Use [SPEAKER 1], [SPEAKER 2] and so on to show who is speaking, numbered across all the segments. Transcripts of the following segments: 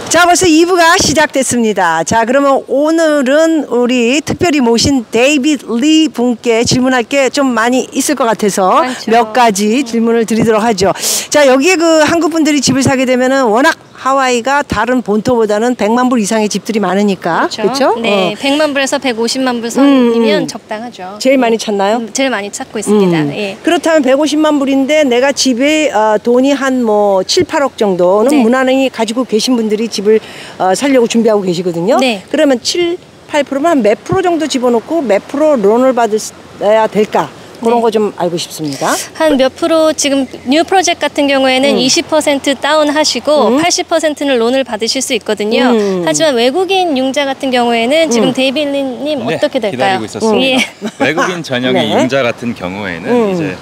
[SPEAKER 1] 자, 벌써 2부가 시작됐습니다. 자, 그러면 오늘은 우리 특별히 모신 데이빗 리 분께 질문할 게 좀 많이 있을 것 같아서
[SPEAKER 2] 많죠.
[SPEAKER 1] 몇 가지 질문을 드리도록 하죠. 자, 여기에 그 한국 분들이 집을 사게 되면은 워낙 하와이가 다른 본토보다는 100만 불 이상의 집들이 많으니까. 그렇죠?
[SPEAKER 2] 네, 100만 불에서 150만 불 선이면 적당하죠.
[SPEAKER 1] 제일 많이 찾나요?
[SPEAKER 2] 제일 많이 찾고 있습니다. 예.
[SPEAKER 1] 그렇다면 150만 불인데 내가 집에 돈이 한 뭐 7, 8억 정도는
[SPEAKER 2] 네.
[SPEAKER 1] 무난히 가지고 계신 분들이 집을 살려고 준비하고 계시거든요.
[SPEAKER 2] 네.
[SPEAKER 1] 그러면 7, 8%면 한 몇 프로 정도 집어넣고 몇 프로 론을 받아야 될까? 그런
[SPEAKER 2] 네.
[SPEAKER 1] 거 좀 알고 싶습니다.
[SPEAKER 2] 한 몇 프로 지금 뉴 프로젝트 같은 경우에는 20% 다운 하시고 80%는 론을 받으실 수 있거든요. 하지만 외국인 융자 같은 경우에는 지금 데이빗 리님
[SPEAKER 3] 네,
[SPEAKER 2] 어떻게 될까요?
[SPEAKER 3] 기다리고 있었습니다.
[SPEAKER 2] 예.
[SPEAKER 3] 외국인 전형의
[SPEAKER 1] 네.
[SPEAKER 3] 융자 같은 경우에는 이제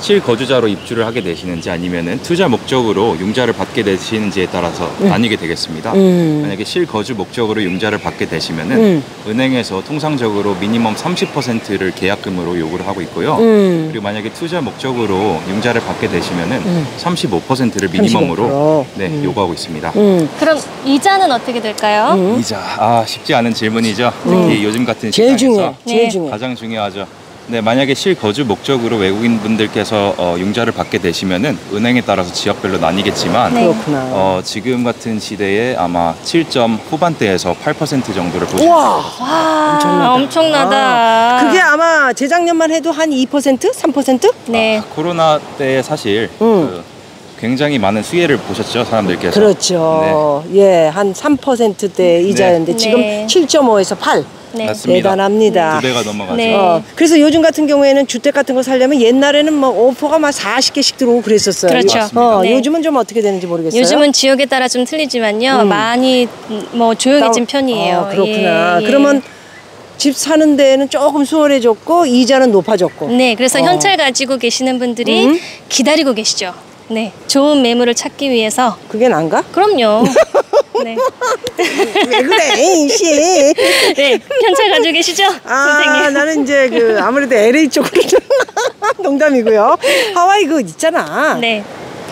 [SPEAKER 3] 실거주자로 입주를 하게 되시는지 아니면은 투자 목적으로 융자를 받게 되시는지에 따라서 나뉘게 되겠습니다. 만약에 실거주 목적으로 융자를 받게 되시면은 은행에서 통상적으로 미니멈 30%를 계약금으로 요구를 하고 있고요. 그리고 만약에 투자 목적으로 융자를 받게 되시면은 35%를 미니멈으로
[SPEAKER 1] 35%.
[SPEAKER 3] 네, 요구하고 있습니다.
[SPEAKER 2] 그럼 이자는 어떻게 될까요?
[SPEAKER 3] 이자, 쉽지 않은 질문이죠. 특히 요즘 같은
[SPEAKER 1] 제일
[SPEAKER 3] 시장에서
[SPEAKER 1] 중요해. 제일
[SPEAKER 2] 네.
[SPEAKER 1] 중요해.
[SPEAKER 3] 가장 중요하죠. 네, 만약에 실거주 목적으로 외국인 분들께서 융자를 받게 되시면은 은행에 따라서 지역별로 나뉘겠지만
[SPEAKER 2] 네.
[SPEAKER 1] 그렇구나.
[SPEAKER 3] 지금 같은 시대에 아마 7점 후반대에서 8% 정도를 보실 수
[SPEAKER 1] 우와.
[SPEAKER 3] 있어요.
[SPEAKER 2] 와, 엄청나다.
[SPEAKER 1] 그게 아마 재작년만 해도 한 2%? 3%?
[SPEAKER 2] 네.
[SPEAKER 3] 코로나 때 사실 굉장히 많은 수혜를 보셨죠, 사람들께서.
[SPEAKER 1] 그렇죠. 예, 한 3%대 이자였는데
[SPEAKER 2] 네.
[SPEAKER 1] 지금
[SPEAKER 2] 네.
[SPEAKER 1] 7.5에서 8.
[SPEAKER 2] 네.
[SPEAKER 3] 맞습니다.
[SPEAKER 1] 대단합니다.
[SPEAKER 3] 2배가 넘어가죠.
[SPEAKER 2] 네.
[SPEAKER 1] 그래서 요즘 같은 경우에는 주택 같은 거 살려면 옛날에는 뭐 오퍼가 막 40개씩 들어오고 그랬었어요.
[SPEAKER 2] 그렇죠.
[SPEAKER 3] 맞습니다.
[SPEAKER 2] 네.
[SPEAKER 1] 요즘은 좀 어떻게 되는지 모르겠어요.
[SPEAKER 2] 요즘은 지역에 따라 좀 틀리지만요. 많이 뭐 조용해진 편이에요.
[SPEAKER 1] 그렇구나.
[SPEAKER 2] 예, 예.
[SPEAKER 1] 그러면 집 사는 데는 조금 수월해졌고 이자는 높아졌고.
[SPEAKER 2] 네, 그래서 현찰 가지고 계시는 분들이 기다리고 계시죠. 네, 좋은 매물을 찾기 위해서.
[SPEAKER 1] 그게 난가?
[SPEAKER 2] 그럼요. 네.
[SPEAKER 1] 왜 그래, 씨.
[SPEAKER 2] 네, 현찰 가지고 계시죠, 선생님?
[SPEAKER 1] 나는 이제 아무래도 LA 쪽으로 농담이고요. 하와이 그 있잖아.
[SPEAKER 2] 네.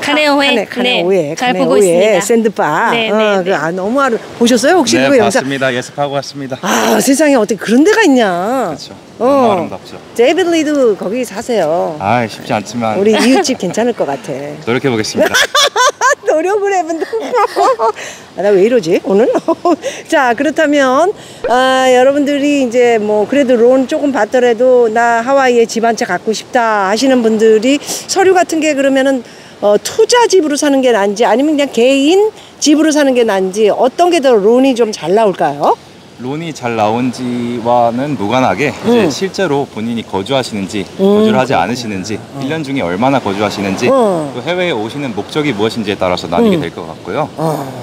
[SPEAKER 2] 카네오회.
[SPEAKER 1] 카네오회.
[SPEAKER 2] 잘 보고 있습니다.
[SPEAKER 1] 샌드바.
[SPEAKER 2] 네, 네, 네.
[SPEAKER 1] 너무 보셨어요? 혹시
[SPEAKER 3] 네,
[SPEAKER 1] 그거 영상?
[SPEAKER 3] 봤습니다. 예습하고 왔습니다.
[SPEAKER 1] 세상에 어떻게 그런 데가 있냐.
[SPEAKER 3] 그렇죠. 너무 아름답죠.
[SPEAKER 1] 데이빗 리도 거기 사세요.
[SPEAKER 3] 쉽지 않지만
[SPEAKER 1] 우리 이웃집 괜찮을 것 같아.
[SPEAKER 3] 노력해 보겠습니다.
[SPEAKER 1] 노력을 해본다. 나 왜 이러지 오늘? 자, 그렇다면 여러분들이 이제 뭐 그래도 론 조금 받더라도 나 하와이에 집 한 채 갖고 싶다 하시는 분들이 서류 같은 게 그러면은 투자 집으로 사는 게 나은지 아니면 그냥 개인 집으로 사는 게 나은지 어떤 게 더 론이 좀 잘 나올까요?
[SPEAKER 3] 론이 잘 나온지와는 무관하게 이제 실제로 본인이 거주하시는지 거주를 하지 않으시는지 1년 중에 얼마나 거주하시는지 또 해외에 오시는 목적이 무엇인지에 따라서 나뉘게 될 것 같고요.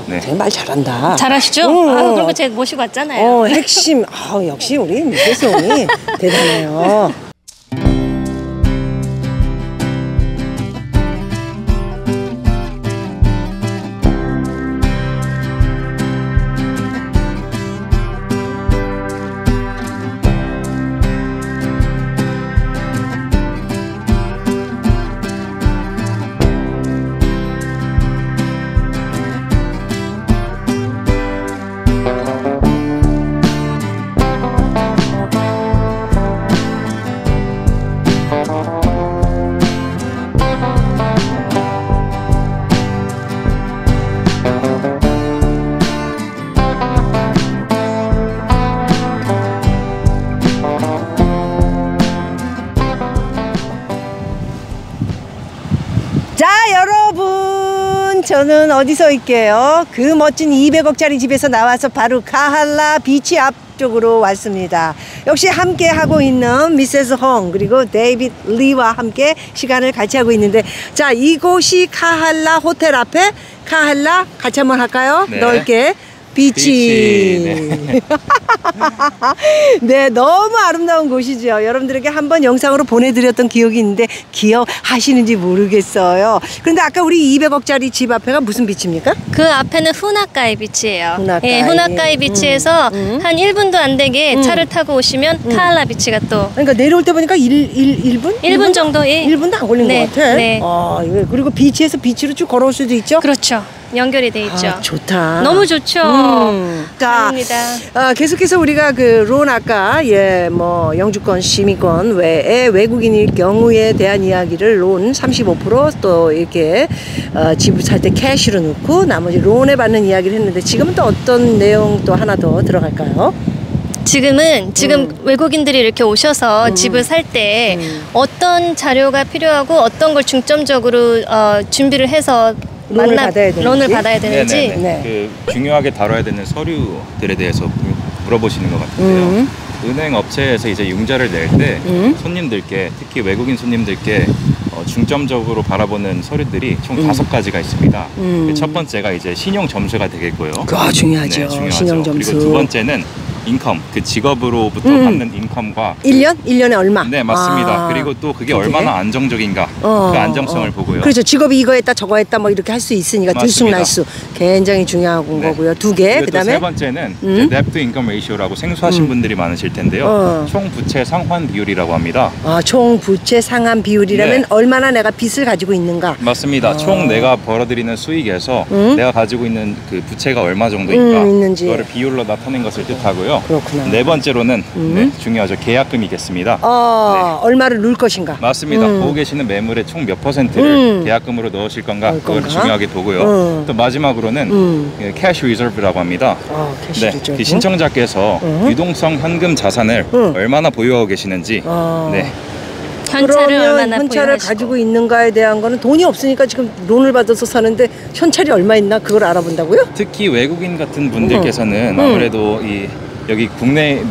[SPEAKER 3] 네.
[SPEAKER 1] 되게 말 잘한다.
[SPEAKER 2] 잘하시죠? 그리고 제가 모시고 왔잖아요.
[SPEAKER 1] 핵심. 역시 우리 미세스 언니 대단해요. 자, 여러분, 저는 어디서 있게요? 그 멋진 200억짜리 집에서 나와서 바로 카할라 비치 앞쪽으로 왔습니다. 역시 함께 하고 있는 미세스 홍 그리고 데이빗 리와 함께 시간을 같이 하고 있는데, 자, 이곳이 카할라 호텔 앞에 카할라 같이 한번 할까요?
[SPEAKER 3] 네.
[SPEAKER 1] 넓게 비치.
[SPEAKER 3] 네.
[SPEAKER 1] 네, 너무 아름다운 곳이죠. 여러분들에게 한번 영상으로 보내드렸던 기억이 있는데 기억하시는지 모르겠어요. 그런데 아까 우리 200억짜리 집 앞에가 무슨 비치입니까?
[SPEAKER 2] 그 앞에는 후나카이 비치예요.
[SPEAKER 1] 후나카이.
[SPEAKER 2] 예, 후나카이 비치에서 한 1분도 안 되게 차를 타고 오시면 카할라 비치가 또
[SPEAKER 1] 그러니까 내려올 때 보니까 1분?
[SPEAKER 2] 1분 정도? 예.
[SPEAKER 1] 1분도 안 걸린
[SPEAKER 2] 네,
[SPEAKER 1] 것 같아.
[SPEAKER 2] 네.
[SPEAKER 1] 그리고 비치에서 비치로 쭉 걸어올 수도 있죠?
[SPEAKER 2] 그렇죠. 연결이 돼 있죠.
[SPEAKER 1] 아, 좋다.
[SPEAKER 2] 너무 좋죠.
[SPEAKER 1] 자,
[SPEAKER 2] 아닙니다.
[SPEAKER 1] 계속해서 우리가 그 론 아까 뭐 영주권, 시민권 외에 외국인일 경우에 대한 이야기를 론 35% 또 이렇게 집을 살 때 캐시로 넣고 나머지 론에 받는 이야기를 했는데 지금은 또 어떤 내용 또 하나 더 들어갈까요?
[SPEAKER 2] 지금 외국인들이 이렇게 오셔서 집을 살 때 어떤 자료가 필요하고 어떤 걸 중점적으로 준비를 해서
[SPEAKER 1] 론을 받아야 되는지.
[SPEAKER 2] 론을 받아야 되는지.
[SPEAKER 3] 네네네.
[SPEAKER 1] 네.
[SPEAKER 3] 그 중요하게 다뤄야 되는 서류들에 대해서 물어보시는 것 같은데요. 은행 업체에서 이제 융자를 낼 때 손님들께, 특히 외국인 손님들께 중점적으로 바라보는 서류들이 총 5가지가 있습니다. 첫 번째가 이제 신용 점수가 되겠고요.
[SPEAKER 1] 중요하죠.
[SPEAKER 3] 네, 중요하죠.
[SPEAKER 1] 신용 점수.
[SPEAKER 3] 그리고 두 번째는 인컴, 그 직업으로부터 받는 인컴과
[SPEAKER 1] 1년? 1년에 얼마?
[SPEAKER 3] 네, 맞습니다. 그리고 또 그게 얼마나 안정적인가, 그 안정성을 보고요.
[SPEAKER 1] 그렇죠. 직업이 이거 했다 저거 했다 뭐 이렇게 할 수 있으니까 들쑥날쑥 굉장히 중요한 거고요. 2개. 그다음에
[SPEAKER 3] 세 번째는 Debt to Income Ratio라고 생소하신 분들이 많으실 텐데요. 총 부채 상환 비율이라고 합니다.
[SPEAKER 1] 총 부채 상환 비율이라면
[SPEAKER 3] 네.
[SPEAKER 1] 얼마나 내가 빚을 가지고 있는가?
[SPEAKER 3] 맞습니다. 총 내가 벌어들이는 수익에서 내가 가지고 있는 그 부채가 얼마 정도인가
[SPEAKER 1] 있는지.
[SPEAKER 3] 그거를 비율로 나타낸 것을 뜻하고요.
[SPEAKER 1] 그렇구나.
[SPEAKER 3] 네 번째로는 중요하죠. 계약금이겠습니다.
[SPEAKER 1] 얼마를 넣을 것인가?
[SPEAKER 3] 맞습니다. 보고 계시는 매물의 총 몇 %를 계약금으로 넣으실 건가 그걸 중요하게 보고요. 또 마지막으로는 캐시 리저브라고 합니다.
[SPEAKER 1] 캐시 리저브.
[SPEAKER 3] 그 신청자께서 유동성 현금 자산을 얼마나 보유하고 계시는지 네.
[SPEAKER 2] 현찰을 얼마나
[SPEAKER 1] 현찰을
[SPEAKER 2] 보유하시고.
[SPEAKER 1] 가지고 있는가에 대한 거는 돈이 없으니까 지금 론을 받아서 사는데 현찰이 얼마 있나 그걸 알아본다고요?
[SPEAKER 3] 특히 외국인 같은 분들께서는 아무래도 여기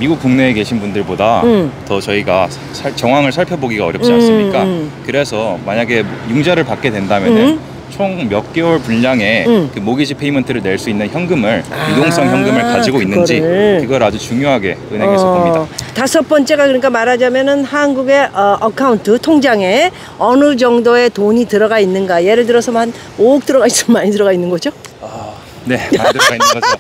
[SPEAKER 3] 미국 국내에 계신 분들보다 더 저희가 정황을 살펴보기가 어렵지 않습니까? 그래서 만약에 융자를 받게 된다면은 총 몇 개월 분량의 그 모기지 페이먼트를 낼 수 있는 현금을 유동성 현금을 가지고 있는지 그걸 아주 중요하게 은행에서 봅니다.
[SPEAKER 1] 5번째가 그러니까 말하자면은 한국의 어카운트 통장에 어느 정도의 돈이 들어가 있는가. 예를 들어서 한 5억 들어가 있으면 많이 들어가 있는 거죠?
[SPEAKER 3] 네, 많이 들어가 있는 거죠.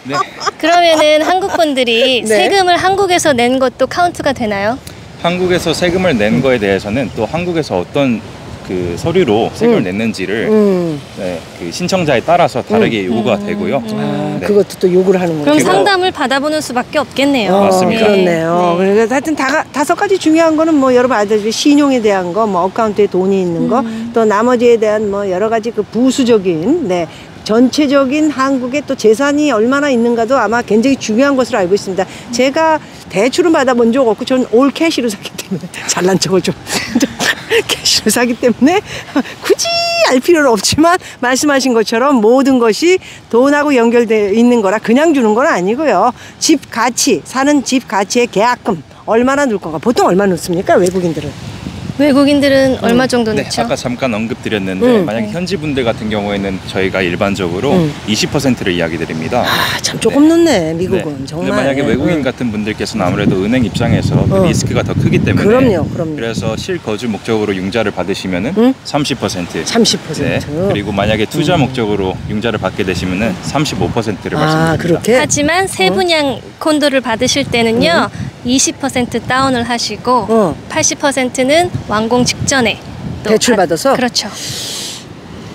[SPEAKER 3] 네.
[SPEAKER 2] 그러면은 한국 분들이
[SPEAKER 1] 네.
[SPEAKER 2] 세금을 한국에서 낸 것도 카운트가 되나요?
[SPEAKER 3] 한국에서 세금을 낸 거에 대해서는 또 한국에서 어떤 그 서류로 세금을 냈는지를 네, 그 신청자에 따라서 다르게 요구가 되고요. 네.
[SPEAKER 1] 그것도 또 요구를 하는 거죠.
[SPEAKER 2] 그럼 상담을 받아보는 수밖에 없겠네요.
[SPEAKER 3] 맞습니다.
[SPEAKER 1] 그렇네요.
[SPEAKER 2] 네.
[SPEAKER 1] 그러니까 하여튼 5가지 중요한 거는 뭐 여러분 아시다시피 신용에 대한 거, 뭐 어카운트에 돈이 있는 거, 또 나머지에 대한 뭐 여러 가지 그 부수적인 전체적인 한국의 또 재산이 얼마나 있는가도 아마 굉장히 중요한 것으로 알고 있습니다. 제가 대출은 받아본 적 없고 저는 올 캐시로 샀기 때문에 잘난 척을 좀 캐시로 사기 때문에 굳이 알 필요는 없지만 말씀하신 것처럼 모든 것이 돈하고 연결되어 있는 거라 그냥 주는 건 아니고요. 집 가치, 사는 집 가치의 계약금 얼마나 넣을 건가. 보통 얼마 넣습니까? 외국인들은?
[SPEAKER 2] 외국인들은 얼마 정도
[SPEAKER 3] 네,
[SPEAKER 2] 넣죠?
[SPEAKER 3] 아까 잠깐 언급드렸는데 만약에 현지 분들 같은 경우에는 저희가 일반적으로 20%를 이야기 드립니다.
[SPEAKER 1] 참 조금 넣네 미국은.
[SPEAKER 3] 네.
[SPEAKER 1] 정말.
[SPEAKER 3] 근데 만약에 외국인 같은 분들께서는 아무래도 은행 입장에서 그 리스크가 더 크기 때문에
[SPEAKER 1] 그럼요.
[SPEAKER 3] 그래서 실거주 목적으로 융자를 받으시면은 30%.
[SPEAKER 1] 30%.
[SPEAKER 3] 네. 그리고 만약에 투자 목적으로 융자를 받게 되시면은 35%를 말씀드립니다.
[SPEAKER 1] 그렇게?
[SPEAKER 2] 하지만 세분양 콘도를 받으실 때는요 20% 다운을 하시고 80%는 완공 직전에 또
[SPEAKER 1] 대출 받아서?
[SPEAKER 2] 그렇죠.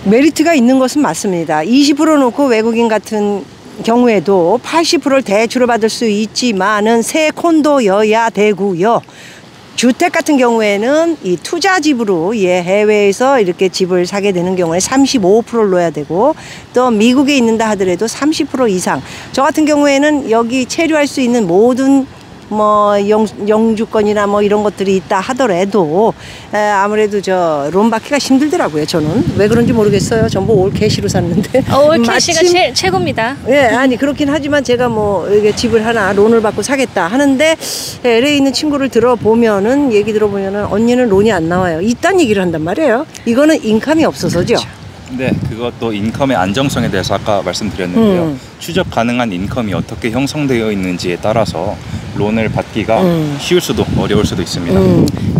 [SPEAKER 1] 메리트가 있는 것은 맞습니다. 20% 놓고 외국인 같은 경우에도 80%를 대출을 받을 수 있지만은 새 콘도여야 되고요. 주택 같은 경우에는 이 투자집으로 해외에서 이렇게 집을 사게 되는 경우에 35%를 넣어야 되고 또 미국에 있는다 하더라도 30% 이상. 저 같은 경우에는 여기 체류할 수 있는 모든 뭐 영주권이나 뭐 이런 것들이 있다 하더라도 아무래도 론 받기가 힘들더라고요. 저는 왜 그런지 모르겠어요. 전부 올 캐시로 샀는데
[SPEAKER 2] 올 캐시가 최고입니다.
[SPEAKER 1] 아니 그렇긴 하지만 제가 뭐 이게 집을 하나 론을 받고 사겠다 하는데 LA에 있는 친구를 들어보면은 얘기 들어보면은 언니는 론이 안 나와요. 이딴 얘기를 한단 말이에요. 이거는 인컴이 없어서죠.
[SPEAKER 3] 그렇죠. 네, 그것도 인컴의 안정성에 대해서 아까 말씀드렸는데요. 추적 가능한 인컴이 어떻게 형성되어 있는지에 따라서 론을 받기가 쉬울 수도 어려울 수도 있습니다.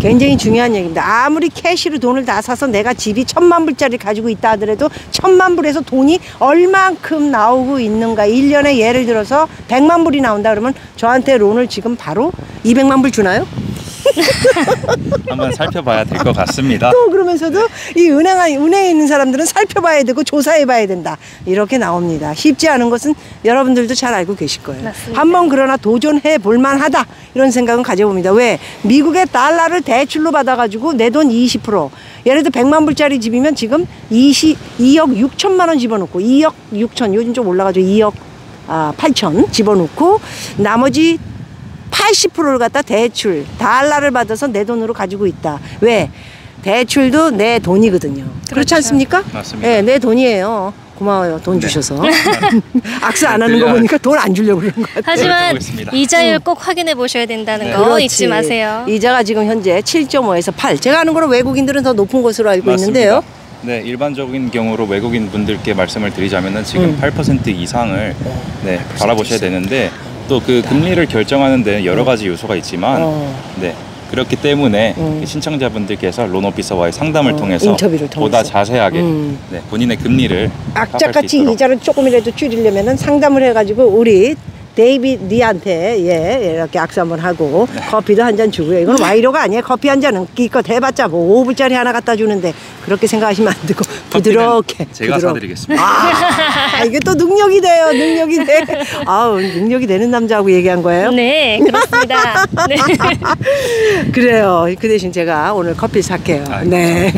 [SPEAKER 1] 굉장히 중요한 얘기입니다. 아무리 캐시로 돈을 다 사서 내가 집이 1,000만 불짜리 가지고 있다 하더라도 1,000만 불에서 돈이 얼만큼 나오고 있는가. 1년에 예를 들어서 100만 불이 나온다 그러면 저한테 론을 지금 바로 200만 불 주나요?
[SPEAKER 3] 한번 살펴봐야 될 것 같습니다.
[SPEAKER 1] 또 그러면서도 이 은행에 있는 사람들은 살펴봐야 되고 조사해봐야 된다. 이렇게 나옵니다. 쉽지 않은 것은 여러분들도 잘 알고 계실 거예요.
[SPEAKER 2] 맞습니다.
[SPEAKER 1] 한번 그러나 도전해 볼만하다 이런 생각은 가져봅니다. 왜? 미국의 달러를 대출로 받아가지고 내 돈 20%. 예를 들어 100만 불짜리 집이면 지금 2억 6천만 원 집어넣고 2억 6천 요즘 좀 올라가지고 2억 8천 집어넣고 나머지 80%를 갖다 대출 달러를 받아서 내 돈으로 가지고 있다. 왜? 대출도 내 돈이거든요. 그렇지
[SPEAKER 2] 그렇죠.
[SPEAKER 1] 않습니까?
[SPEAKER 3] 맞습니다.
[SPEAKER 1] 네, 내 돈이에요. 고마워요. 돈
[SPEAKER 3] 네.
[SPEAKER 1] 주셔서. 악수 안 하는 거 보니까 돈 안 주려고 그러는 것 같아요.
[SPEAKER 2] 하지만
[SPEAKER 3] 보겠습니다.
[SPEAKER 2] 이자율 꼭 확인해 보셔야 된다는 거
[SPEAKER 1] 그렇지.
[SPEAKER 2] 잊지 마세요.
[SPEAKER 1] 이자가 지금 현재 7.5에서 8. 제가 아는 거로 외국인들은 더 높은 것으로 알고
[SPEAKER 3] 맞습니다.
[SPEAKER 1] 있는데요.
[SPEAKER 3] 네, 일반적인 경우로 외국인 분들께 말씀을 드리자면은 지금 8% 이상을 네, 바라보셔야 되는데 또 그 금리를 결정하는데 여러 가지 요소가 있지만 네. 그렇기 때문에 신청자분들께서 론 오피서와의 상담을 통해서
[SPEAKER 1] 인터뷰를 통해서.
[SPEAKER 3] 보다 자세하게 네, 본인의 금리를 파악할 수
[SPEAKER 1] 악착같이
[SPEAKER 3] 있도록.
[SPEAKER 1] 이자를 조금이라도 줄이려면은 상담을 해가지고 우리 데이빗 리한테 이렇게 악수 한번 하고 커피도 한 잔 주고요. 이건 와이로가 아니에요. 커피 한 잔은 기껏 해봤자 뭐 5불짜리 하나 갖다 주는데 그렇게 생각하시면 안 되고 부드럽게.
[SPEAKER 3] 제가 사드리겠습니다.
[SPEAKER 1] 이게 또 능력이 돼요. 능력이 돼. 아우 능력이 되는 남자하고 얘기한 거예요?
[SPEAKER 2] 네, 그렇습니다. 네.
[SPEAKER 1] 그래요. 그 대신 제가 오늘 커피 살게요.
[SPEAKER 3] 아,
[SPEAKER 1] 네.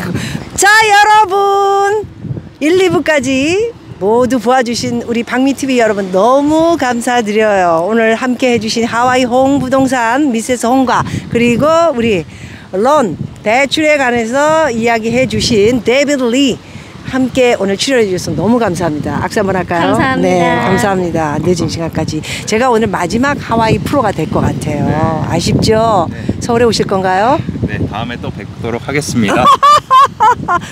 [SPEAKER 1] 자, 여러분. 1, 2부까지 모두 도와주신 우리 박미TV 여러분 너무 감사드려요. 오늘 함께 해주신 하와이 홍 부동산 미세스 홍과 그리고 우리 론 대출에 관해서 이야기해 주신 데이빗 리 함께 오늘 출연해 주셔서 너무 감사합니다. 악수 한번 할까요?
[SPEAKER 2] 감사합니다.
[SPEAKER 1] 네, 감사합니다. 늦은 시간까지. 제가 오늘 마지막 하와이 프로가 될 것 같아요. 아쉽죠? 서울에 오실 건가요?
[SPEAKER 3] 네, 다음에 또 뵙도록 하겠습니다.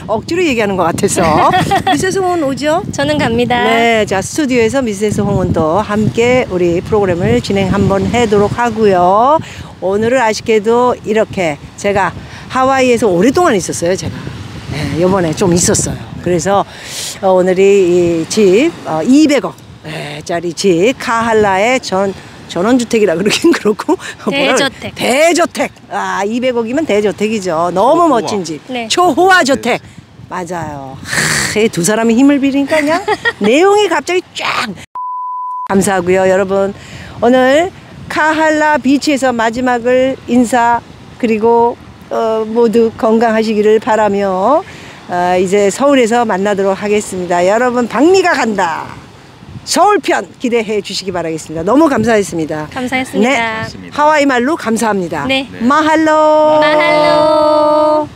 [SPEAKER 1] 억지로 얘기하는 것 같아서. 미세스 홍은 오죠?
[SPEAKER 2] 저는 갑니다.
[SPEAKER 1] 네, 자 스튜디오에서 미세스 홍은도 함께 우리 프로그램을 진행 한번 하도록 하고요. 오늘은 아쉽게도 이렇게 제가 하와이에서 오랫동안 있었어요. 제가 네, 이번에 좀 있었어요. 그래서 오늘이 이 집 200억 짜리 집 카할라의 전원주택이라 그러긴 그렇고
[SPEAKER 2] 대저택.
[SPEAKER 1] 대저택 200억이면 대저택이죠. 너무
[SPEAKER 3] 초호화.
[SPEAKER 1] 멋진 집
[SPEAKER 2] 네.
[SPEAKER 1] 초호화 저택 맞아요. 이 두 사람이 힘을 빌리니까 그냥 내용이 갑자기 쫙 감사하고요. 여러분 오늘 카할라 비치에서 마지막을 인사 그리고 모두 건강하시기를 바라며 이제 서울에서 만나도록 하겠습니다. 여러분 박미가 간다. 서울편 기대해 주시기 바라겠습니다. 너무 감사했습니다.
[SPEAKER 2] 감사했습니다.
[SPEAKER 1] 네, 하와이 말로 감사합니다.
[SPEAKER 2] 네.
[SPEAKER 1] 마할로.
[SPEAKER 2] 마할로.